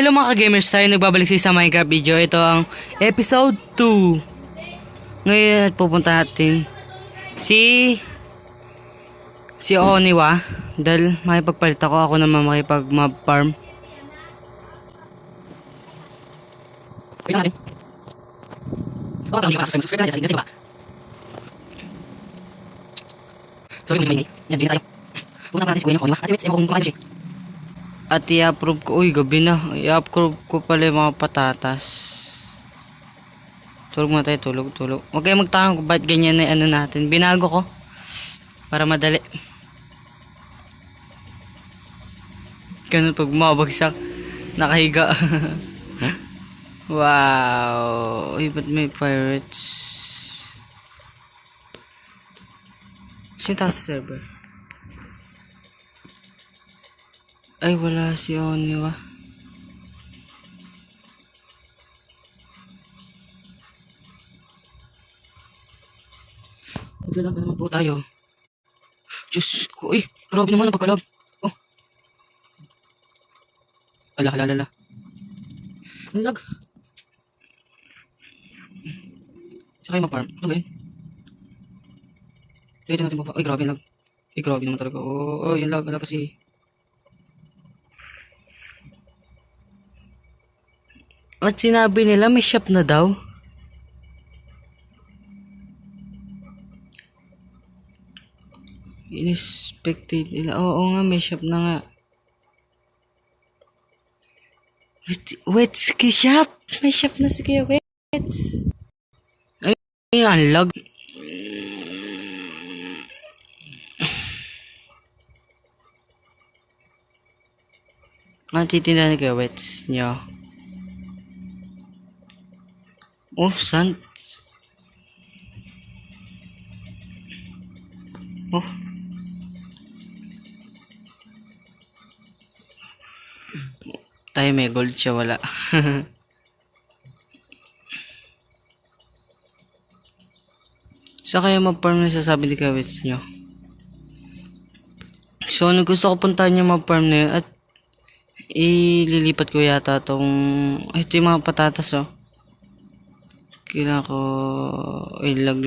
Hello mga ka-gamers, tayo nagbabalik sa Minecraft video. Ito ang episode 2. Ngayon at pupunta natin si Oniwa. Dahil makipagpalit ako naman makipag-mob farm. Wait natin. So, yun tayo. Pupunta natin si Oniwa. At si kung kumain siya. At i-approve ko, uy gabi na, i-approve ko pala yung mga patatas. Tulog muna tayo, tulog. Huwag kayo magtakang kung ba't ganyan na ano natin. Binago ko, para madali. Ganun pag mabagsak, nakahiga. Wow, uy ba't may pirates? Sino taas sa server? Ay, wala si Oniwa. Maglalag na naman po tayo. Diyos ko, eh. Grabe naman ang pagkalag. Oh. Ala. Ang lag. Saka yung ma-farm. Ano ba yun? Dito natin pa. Ay, grabe yung lag. Ay, grabe naman talaga. Oh, yung lag. Ala kasi. At sinabi nila may shop na daw. In-spectate nila. Oo nga, may shop na nga. Wetski shop! May shop na si Kuya Wets. Ay, ang lag. Ang titinda ni Kuya Wets nyo. Oh, sand. Oh. Tayo may gold siya, wala. Sa kaya mag-farm na sasabi ni Kawits nyo. So, gusto ko puntahan yung mag-farm na yun at ililipat ko yata tong ito yung mga patatas oh. Kailangan ko ay lag.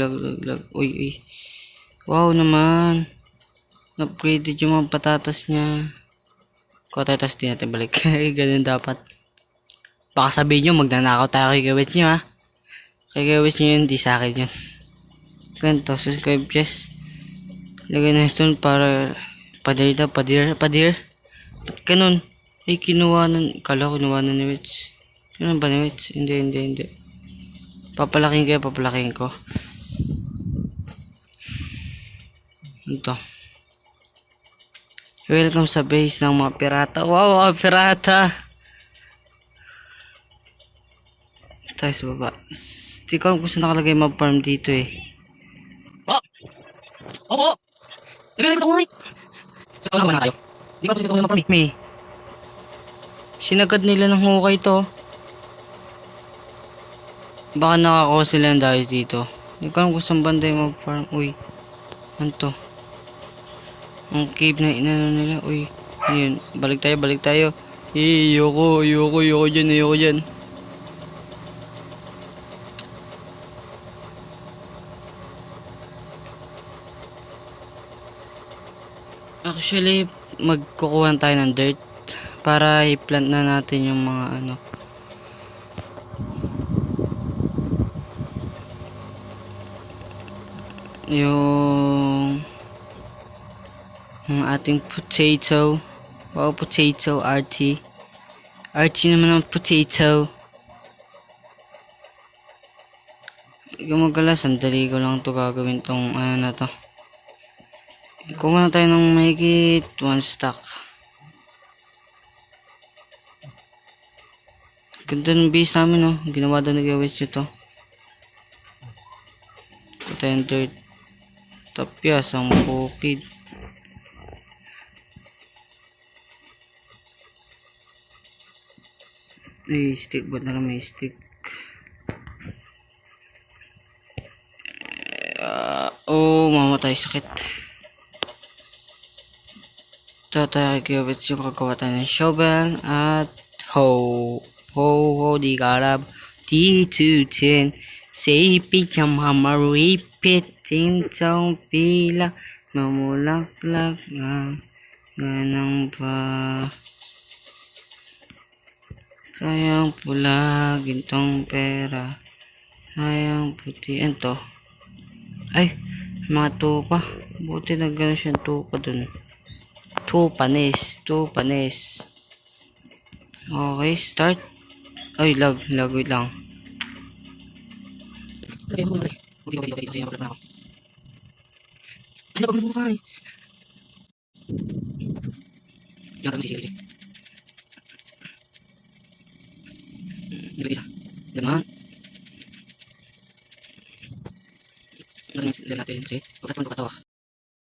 Uy. Wow naman. Upgraded yung mga patatas niya. Kuha tayo tapos di natin balik. Ganun dapat. Baka sabihin nyo magnanakaw tayo kay Gawits nyo ha. Kay Gawits nyo yun, di sa akin yun. Ganito, subscribe chest. Lagay na stone para padir. Ba't ganun? Ay kinuha na, kala ko kinuha na ni Wits. Ganun ba ni Wits? Hindi. Papalaking ko. Ito. Welcome sa base ng mga pirata. Wow, mga pirata! Tayo sa baba. Hindi ko alam kung saan nakalagay mga farm dito eh. Oh! Oo! Naglalagay ko ngayon! Sa kalaban na tayo. Hindi ko alam kung saan mga farm eh. May. Sinagad nila ng hukay to. Baka nakakuha sila ng dahil dito. Hindi ko alam kung saan banda yung mga farm. Uy. Ano to? Ang cave na inano nila. Uy. Yun. Balik tayo. Ayoko dyan. Actually, magkukuha tayo ng dirt para i-plant na natin yung mga ano. Yung ating potato. Wow, potato, RT naman ang potato. Gumagala, sandali ko lang to gagawin tong ano na to. Kuha na tayo ng mahigit 1 stack. Ganda ng base namin no. Ginawa daw nag-awit nyo to. Ito yung dirt. Tapyas ang bukid. Ay, stick. Ba't na lang may stick? Mamatay. Sakit. Ito tayo gawin yung kagawa tayo ng shovel at Ho, ho, ho, di karab. T210. Say, pikam repeat. Tintong pila. Mamulaklak nga. Ganang pa. Sayang pula. Gintong pera. Sayang puti. Ento. Ay, mga tupa. Buti na gano'n siyang tupa dun. Tupanis. Okay, start. Ay, lag, wait lang. Okay. Wala na ako. Ano ba mo kay? Yan kami sisili. Dito isa. Ganun. Ganun sila natin kasi pagkat